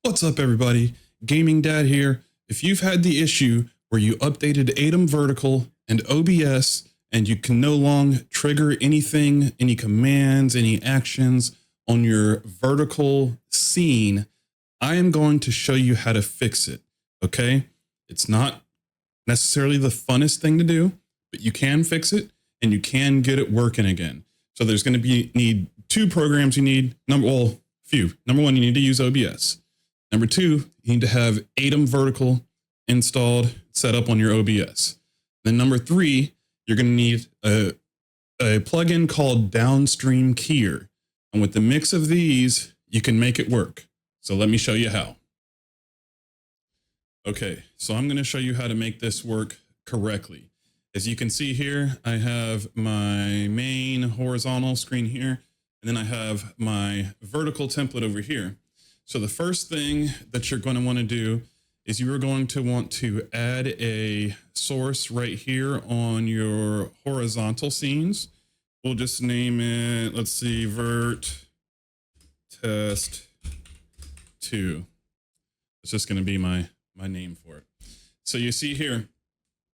What's up, everybody? Gaming Dad here. If you've had the issue where you updated Atium Vertical and OBS and you can no longer trigger anything, any commands, any actions on your vertical scene, I am going to show you how to fix it, okay? It's not necessarily the funnest thing to do, but you can fix it and you can get it working again. So there's going to need two programs you need. Number one, you need to use OBS. Number two, you need to have Atium Vertical installed, set up on your OBS. Then number three, you're going to need a plugin called Downstream Keyer. And with the mix of these, you can make it work. So let me show you how. Okay, so I'm going to show you how to make this work correctly. As you can see here, I have my main horizontal screen here, and then I have my vertical template over here. So the first thing that you're going to want to do is you are going to want to add a source right here on your horizontal scenes. We'll just name it, let's see, vert test 2. It's just going to be my name for it. So you see here,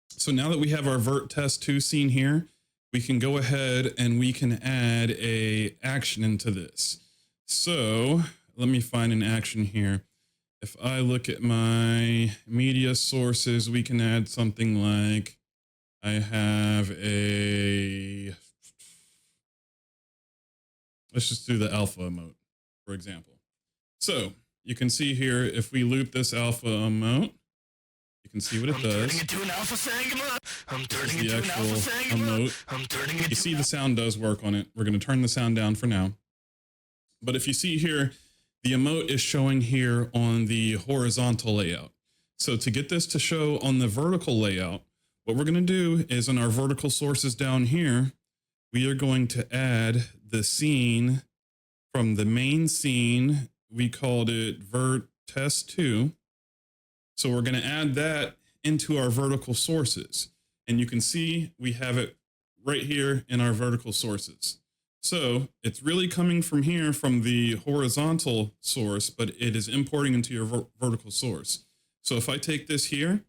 so now that we have our vert test 2 scene here, we can go ahead and we can add a action into this. So let me find an action here. If I look at my media sources, we can add something like, I have let's just do the alpha emote, for example. So you can see here, if we loop this alpha emote, you can see what it does. I'm turning it to an alpha emote. You see the sound does work on it. We're going to turn the sound down for now. But if you see here, the emote is showing here on the horizontal layout. So to get this to show on the vertical layout, what we're going to do is in our vertical sources down here, we are going to add the scene from the main scene. We called it vert test 2. So we're going to add that into our vertical sources. And you can see we have it right here in our vertical sources. So it's really coming from here from the horizontal source, but it is importing into your vertical source. So if I take this here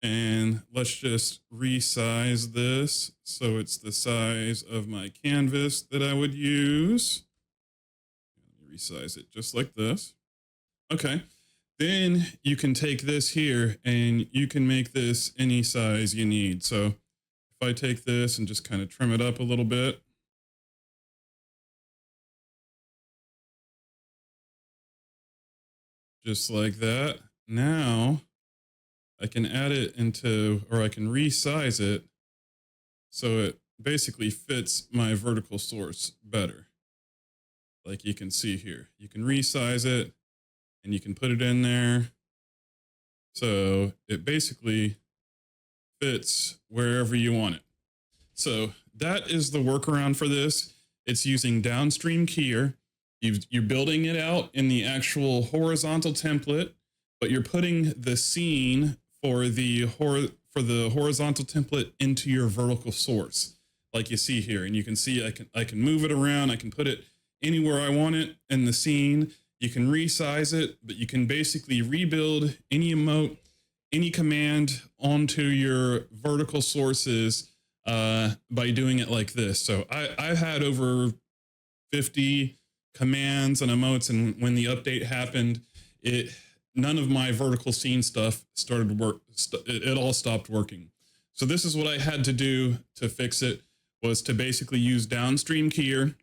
and let's just resize this so it's the size of my canvas that I would use. Resize it just like this. Okay. Then you can take this here and you can make this any size you need. So if I take this and just kind of trim it up a little bit. Just like that. Now I can add it into, or I can resize it so it basically fits my vertical source better. Like you can see here, you can resize it and you can put it in there. So it basically fits wherever you want it. So that is the workaround for this. It's using Downstream Keyer. You're building it out in the actual horizontal template, but you're putting the scene for the horizontal template into your vertical source, like you see here. And you can see I can move it around. I can put it anywhere I want it in the scene. You can resize it, but you can basically rebuild any emote, any command onto your vertical sources by doing it like this. So I've had over 50 commands and emotes, and when the update happened, none of my vertical scene stuff started to work. It all stopped working. So this is what I had to do to fix it, was to basically use Downstream Keyer,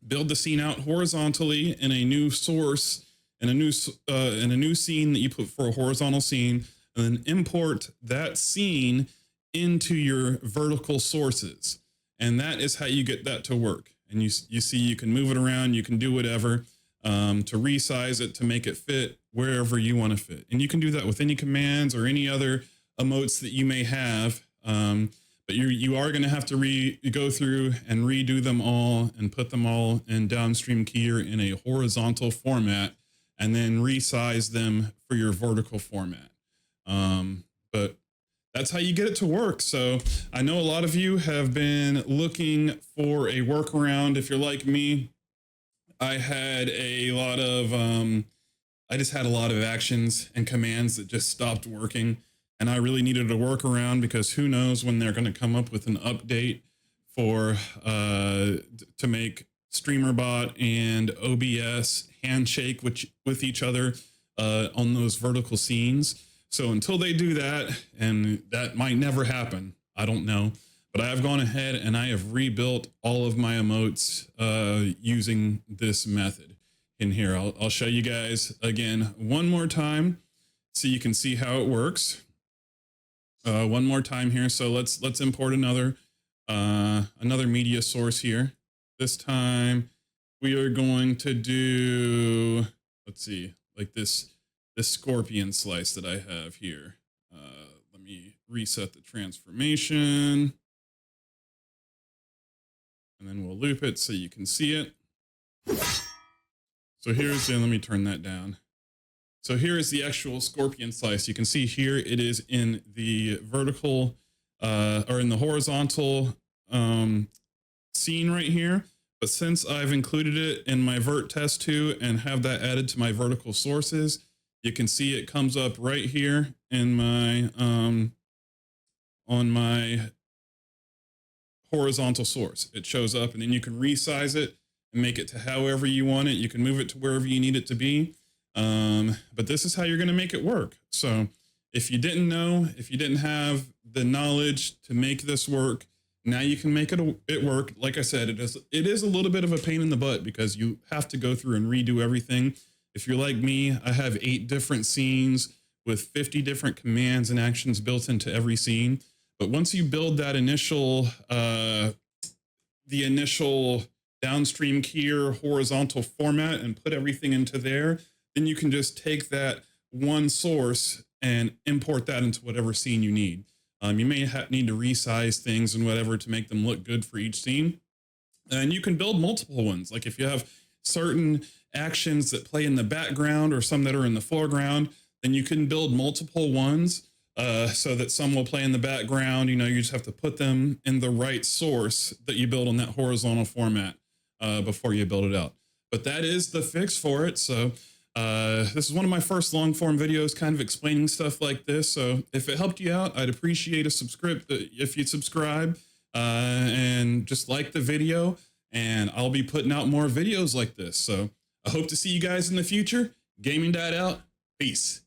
build the scene out horizontally in a new source and a new scene that you put for a horizontal scene, and then import that scene into your vertical sources. And that is how you get that to work. And you see, you can move it around, you can do whatever to resize it to make it fit wherever you want to fit. And you can do that with any commands or any other emotes that you may have. But you are going to have to go through and redo them all and put them all in Downstream Keyer in a horizontal format, and then resize them for your vertical format. But that's how you get it to work. So I know a lot of you have been looking for a workaround. If you're like me, I had a lot of I just had a lot of actions and commands that just stopped working. And I really needed a workaround because who knows when they're going to come up with an update for to make Streamerbot and OBS handshake with each other on those vertical scenes. So until they do that, and that might never happen, I don't know, but I have gone ahead and I have rebuilt all of my emotes using this method in here. I'll show you guys again one more time so you can see how it works. One more time here. So let's import another media source here. This time we are going to do, let's see, like this scorpion slice that I have here. Let me reset the transformation. And then we'll loop it so you can see it. So here's, and let me turn that down. So here is the actual scorpion slice. You can see here it is in the vertical or in the horizontal scene right here. But since I've included it in my vert test 2 and have that added to my vertical sources, you can see it comes up right here in my on my horizontal source. It shows up, and then you can resize it and make it to however you want it. You can move it to wherever you need it to be. But this is how you're going to make it work. So if you didn't know, if you didn't have the knowledge to make this work, now you can make it work. Like I said, it is a little bit of a pain in the butt because you have to go through and redo everything. If you're like me, I have 8 different scenes with 50 different commands and actions built into every scene. But once you build that initial, the initial Downstream Keyer horizontal format and put everything into there, then you can just take that one source and import that into whatever scene you need. You may need to resize things and whatever to make them look good for each scene. And you can build multiple ones. Like if you have certain actions that play in the background or some that are in the foreground, then you can build multiple ones so that some will play in the background. You know, you just have to put them in the right source that you build on that horizontal format before you build it out. But that is the fix for it. So this is one of my first long form videos kind of explaining stuff like this. So if it helped you out, I'd appreciate a if you subscribe and just like the video, and I'll be putting out more videos like this. So I hope to see you guys in the future. Gaming Dad out. Peace.